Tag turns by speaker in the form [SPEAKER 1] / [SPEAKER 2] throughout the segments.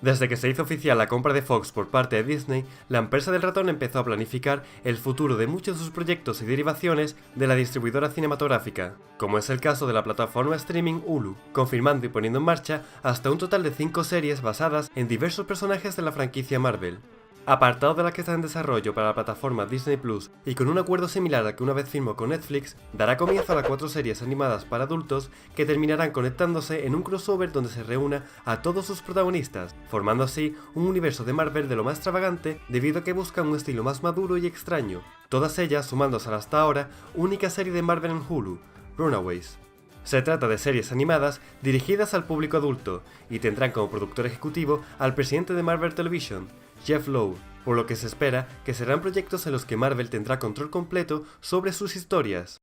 [SPEAKER 1] Desde que se hizo oficial la compra de Fox por parte de Disney, la empresa del ratón empezó a planificar el futuro de muchos de sus proyectos y derivaciones de la distribuidora cinematográfica, como es el caso de la plataforma streaming Hulu, confirmando y poniendo en marcha hasta un total de 5 series basadas en diversos personajes de la franquicia Marvel. Apartado de la que está en desarrollo para la plataforma Disney Plus y con un acuerdo similar al que una vez firmó con Netflix, dará comienzo a las 4 series animadas para adultos que terminarán conectándose en un crossover donde se reúna a todos sus protagonistas, formando así un universo de Marvel de lo más extravagante debido a que buscan un estilo más maduro y extraño, todas ellas sumándose a la hasta ahora única serie de Marvel en Hulu, Runaways. Se trata de series animadas dirigidas al público adulto y tendrán como productor ejecutivo al presidente de Marvel Television, Jeff Lowe, por lo que se espera que serán proyectos en los que Marvel tendrá control completo sobre sus historias.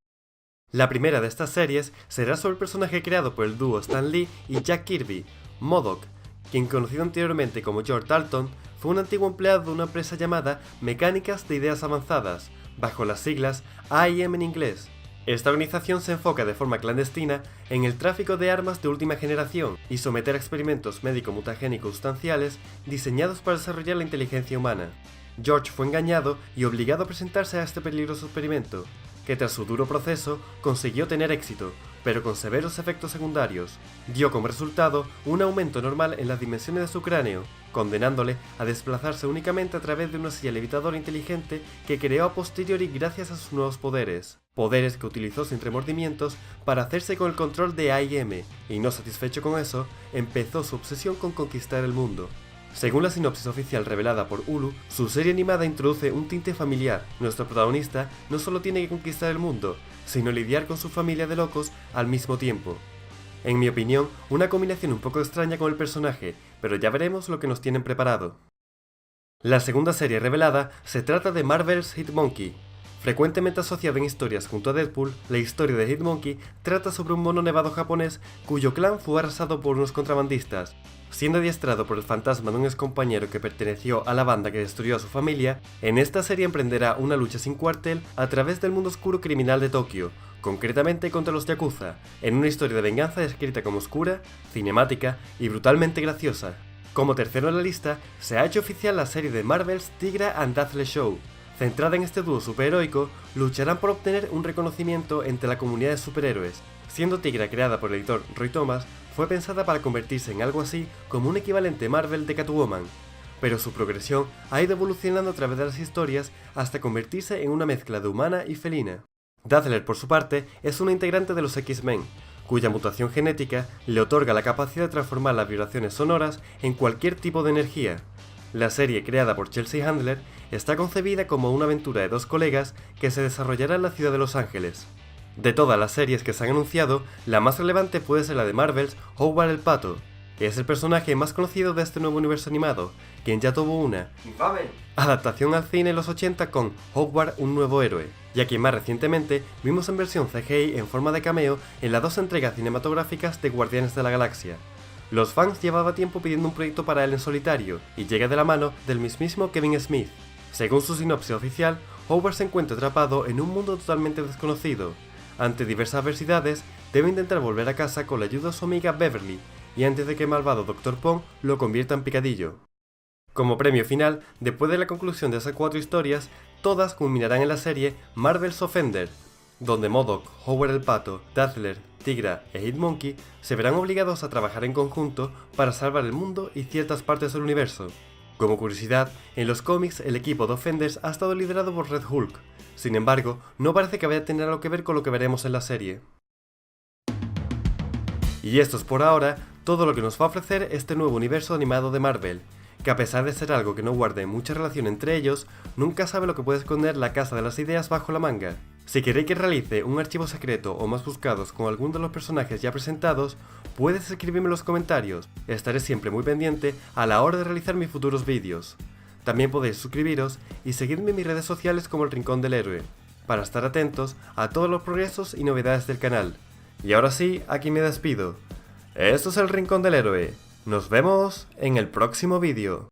[SPEAKER 1] La primera de estas series será sobre el personaje creado por el dúo Stan Lee y Jack Kirby, MODOK, quien conocido anteriormente como George Dalton, fue un antiguo empleado de una empresa llamada Mecánicas de Ideas Avanzadas, bajo las siglas AIM en inglés. Esta organización se enfoca de forma clandestina en el tráfico de armas de última generación y someter a experimentos médico-mutagénicos sustanciales diseñados para desarrollar la inteligencia humana. George fue engañado y obligado a presentarse a este peligroso experimento, que tras su duro proceso consiguió tener éxito, pero con severos efectos secundarios. Dio como resultado un aumento normal en las dimensiones de su cráneo, condenándole a desplazarse únicamente a través de una silla levitadora inteligente que creó a posteriori gracias a sus nuevos poderes. Poderes que utilizó sin remordimientos para hacerse con el control de AIM, y no satisfecho con eso, empezó su obsesión con conquistar el mundo. Según la sinopsis oficial revelada por Hulu, su serie animada introduce un tinte familiar. Nuestro protagonista no solo tiene que conquistar el mundo, sino lidiar con su familia de locos al mismo tiempo. En mi opinión, una combinación un poco extraña con el personaje, pero ya veremos lo que nos tienen preparado. La segunda serie revelada se trata de Marvel's Hitmonkey. Frecuentemente asociada en historias junto a Deadpool, la historia de Hitmonkey trata sobre un mono nevado japonés cuyo clan fue arrasado por unos contrabandistas. Siendo adiestrado por el fantasma de un excompañero que perteneció a la banda que destruyó a su familia, en esta serie emprenderá una lucha sin cuartel a través del mundo oscuro criminal de Tokio, concretamente contra los Yakuza, en una historia de venganza descrita como oscura, cinemática y brutalmente graciosa. Como tercero en la lista, se ha hecho oficial la serie de Marvel's Tigra and Dazzle Show. Centrada en este dúo superheroico, lucharán por obtener un reconocimiento entre la comunidad de superhéroes. Siendo Tigra creada por el editor Roy Thomas, fue pensada para convertirse en algo así como un equivalente Marvel de Catwoman, pero su progresión ha ido evolucionando a través de las historias hasta convertirse en una mezcla de humana y felina. Dazzler, por su parte, es una integrante de los X-Men, cuya mutación genética le otorga la capacidad de transformar las vibraciones sonoras en cualquier tipo de energía. La serie, creada por Chelsea Handler, está concebida como una aventura de dos colegas que se desarrollará en la ciudad de Los Ángeles. De todas las series que se han anunciado, la más relevante puede ser la de Marvel's Howard el Pato, que es el personaje más conocido de este nuevo universo animado, quien ya tuvo una adaptación al cine en los 80 con Howard un nuevo héroe, y a quien más recientemente vimos en versión CGI en forma de cameo en las 2 entregas cinematográficas de Guardianes de la Galaxia. Los fans llevaba tiempo pidiendo un proyecto para él en solitario, y llega de la mano del mismísimo Kevin Smith. Según su sinopsis oficial, Howard se encuentra atrapado en un mundo totalmente desconocido. Ante diversas adversidades, debe intentar volver a casa con la ayuda de su amiga Beverly, y antes de que el malvado Dr. Pong lo convierta en picadillo. Como premio final, después de la conclusión de esas 4 historias, todas culminarán en la serie Marvel's Offender, donde MODOK, Howard el Pato, Dazzler, Tigra e Hitmonkey se verán obligados a trabajar en conjunto para salvar el mundo y ciertas partes del universo. Como curiosidad, en los cómics el equipo de Offenders ha estado liderado por Red Hulk. Sin embargo, no parece que vaya a tener algo que ver con lo que veremos en la serie. Y esto es por ahora todo lo que nos va a ofrecer este nuevo universo animado de Marvel, que a pesar de ser algo que no guarde mucha relación entre ellos, nunca sabe lo que puede esconder la casa de las ideas bajo la manga. Si queréis que realice un archivo secreto o más buscados con algún de los personajes ya presentados, puedes escribirme en los comentarios, estaré siempre muy pendiente a la hora de realizar mis futuros vídeos. También podéis suscribiros y seguirme en mis redes sociales como El Rincón del Héroe, para estar atentos a todos los progresos y novedades del canal. Y ahora sí, aquí me despido. Esto es El Rincón del Héroe. Nos vemos en el próximo vídeo.